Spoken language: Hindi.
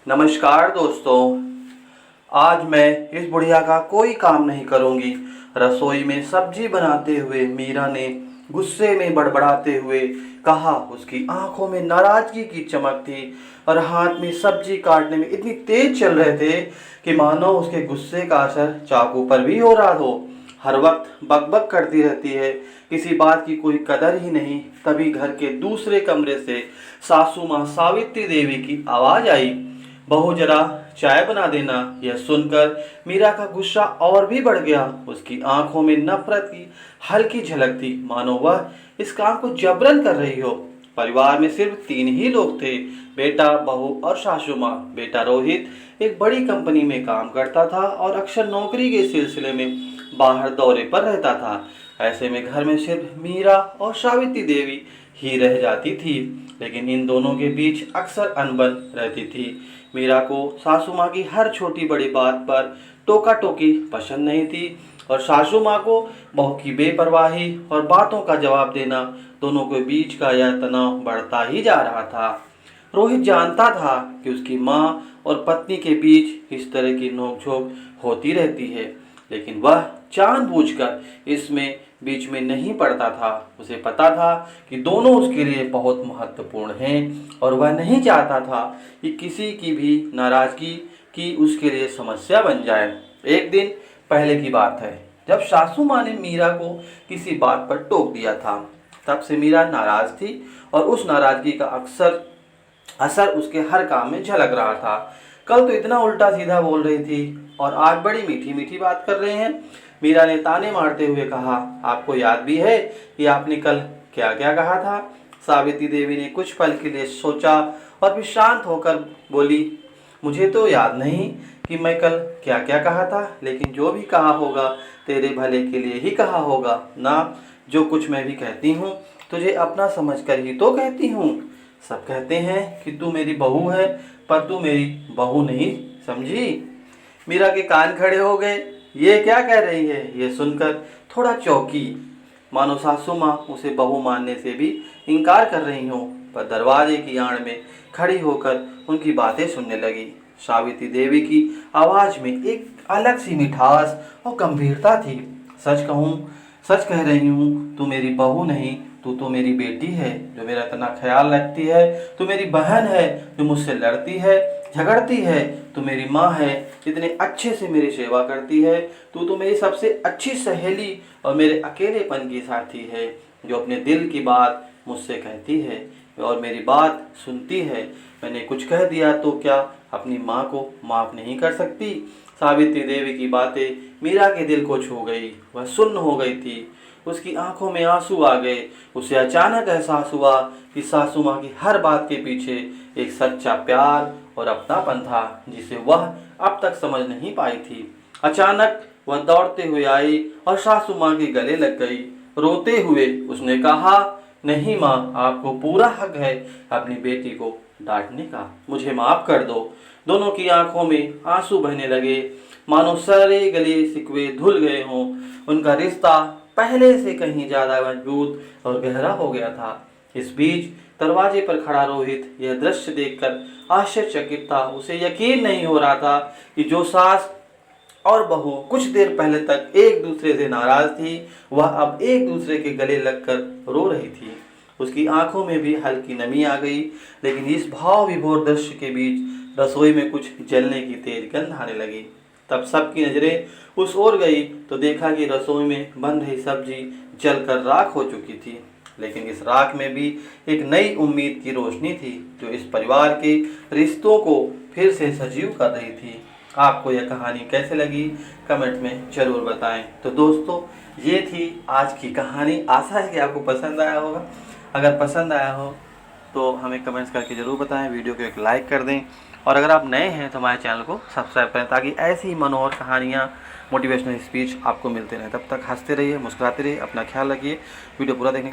नमस्कार दोस्तों। आज मैं इस बुढ़िया का कोई काम नहीं करूंगी। रसोई में सब्जी बनाते हुए मीरा ने गुस्से में बड़बड़ाते हुए कहा। उसकी आंखों में नाराजगी की चमक थी और हाथ में सब्जी काटने में इतनी तेज चल रहे थे कि मानो उसके गुस्से का असर चाकू पर भी हो रहा हो। हर वक्त बकबक करती रहती है, किसी बात की कोई कदर ही नहीं। तभी घर के दूसरे कमरे से सासू माँ सावित्री देवी की आवाज आई। बहू जरा चाय बना देना। यह सुनकर मीरा का गुस्सा और भी बढ़ गया। उसकी आंखों में नफरत की हल्की झलक थी, मानो वह इस काम को जबरन कर रही हो। परिवार में सिर्फ 3 ही लोग थे, बेटा, बहू और सासू माँ। बेटा रोहित एक बड़ी कंपनी में काम करता था और अक्सर नौकरी के सिलसिले में बाहर दौरे पर रहता था। ऐसे में घर में सिर्फ मीरा और सावित्री देवी ही रह जाती थी, लेकिन इन दोनों के बीच अक्सर अनबन रहती थी। मीरा को सासू माँ की हर छोटी बड़ी बात पर टोका टोकी पसंद नहीं थी और सासू माँ को बहू की बेपरवाही और बातों का जवाब देना, दोनों के बीच का यह तनाव बढ़ता ही जा रहा था। रोहित जानता था कि उसकी माँ और पत्नी के बीच इस तरह की नोकझोंक होती रहती है, लेकिन वह जानबूझकर इसमें बीच में नहीं पड़ता था। उसे पता था कि दोनों उसके लिए बहुत महत्वपूर्ण हैं और वह नहीं चाहता था कि किसी की भी नाराजगी की उसके लिए समस्या बन जाए। एक दिन पहले की बात है, जब सासू माँ ने मीरा को किसी बात पर टोक दिया था। तब से मीरा नाराज थी और उस नाराजगी का असर उसके हर काम में झलक रहा था। कल तो इतना उल्टा सीधा बोल रही थी और आज बड़ी मीठी मीठी बात कर रहे हैं। मीरा ने ताने मारते हुए कहा, आपको याद भी है कि आपने कल क्या क्या कहा था? सावित्री देवी ने कुछ पल के लिए सोचा और फिर शांत होकर बोली, मुझे तो याद नहीं कि मैं कल क्या क्या कहा था, लेकिन जो भी कहा होगा तेरे भले के लिए ही कहा होगा ना। जो कुछ मैं भी कहती हूँ तुझे अपना समझकर ही तो कहती हूँ। सब कहते हैं कि तू मेरी बहू है, पर तू मेरी बहू नहीं, समझी? मीरा के कान खड़े हो गए। ये क्या कह रही है? ये सुनकर थोड़ा चौंकी, मानो सासू माँ उसे बहू मानने से भी इनकार कर रही हो। पर दरवाजे की आड़ में खड़ी होकर उनकी बातें सुनने लगी। सावित्री देवी की आवाज में एक अलग सी मिठास और गंभीरता थी। सच कह रही हूँ, तू मेरी बहू नहीं, तू तो मेरी बेटी है जो मेरा इतना ख्याल रखती है। तू मेरी बहन है जो मुझसे लड़ती है, झगड़ती है। तू मेरी माँ है, इतने अच्छे से मेरी सेवा करती है। तू तो मेरी सबसे अच्छी सहेली और मेरे अकेलेपन की साथी है, जो अपने दिल की बात मुझसे कहती है और मेरी बात सुनती है। मैंने कुछ कह दिया तो क्या अपनी माँ को माफ़ नहीं कर सकती? सावित्री देवी की बातें मीरा के दिल को छू गई। वह सुन्न हो गई थी, उसकी आंखों में आंसू आ गए। उसे अचानक एहसास हुआ कि सासू माँ की हर बात के पीछे एक सच्चा प्यार और अपनापन था, जिसे वह अब तक समझ नहीं पाई थी। अचानक वह दौड़ते हुए आई और सासू माँ के गले लग गई। रोते हुए उसने कहा, नहीं माँ, आपको पूरा हक है अपनी बेटी को डांटने का, मुझे माफ कर दो। दोनों की आंखों में आंसू बहने लगे, मानो सारे गले शिकवे धुल गए हों। उनका रिश्ता पहले से कहीं ज्यादा मजबूत और गहरा हो गया था। इस बीच दरवाजे पर खड़ा रोहित यह दृश्य देखकर आश्चर्यचकित था। उसे यकीन नहीं हो रहा था कि जो सास और बहू कुछ देर पहले तक एक दूसरे से नाराज थी, वह अब एक दूसरे के गले लगकर रो रही थी। उसकी आंखों में भी हल्की नमी आ गई, लेकिन इस भाव विभोर दृश्य के बीच रसोई में कुछ जलने की तेज गंध आने लगी। तब सबकी नजरें उस ओर गई तो देखा कि रसोई में बन रही सब्जी जलकर राख हो चुकी थी, लेकिन इस राख में भी एक नई उम्मीद की रोशनी थी, जो इस परिवार के रिश्तों को फिर से सजीव कर रही थी। आपको यह कहानी कैसे लगी कमेंट में ज़रूर बताएं। तो दोस्तों, ये थी आज की कहानी। आशा है कि आपको पसंद आया होगा। अगर पसंद आया हो तो हमें कमेंट्स करके ज़रूर बताएं, वीडियो को एक लाइक कर दें और अगर आप नए हैं तो हमारे चैनल को सब्सक्राइब करें, ताकि ऐसी ही मनोहर कहानियाँ, मोटिवेशनल स्पीच आपको मिलते रहें। तब तक हंसते रहिए, मुस्कुराते रहिए, अपना ख्याल रखिए। वीडियो पूरा देखने के लिए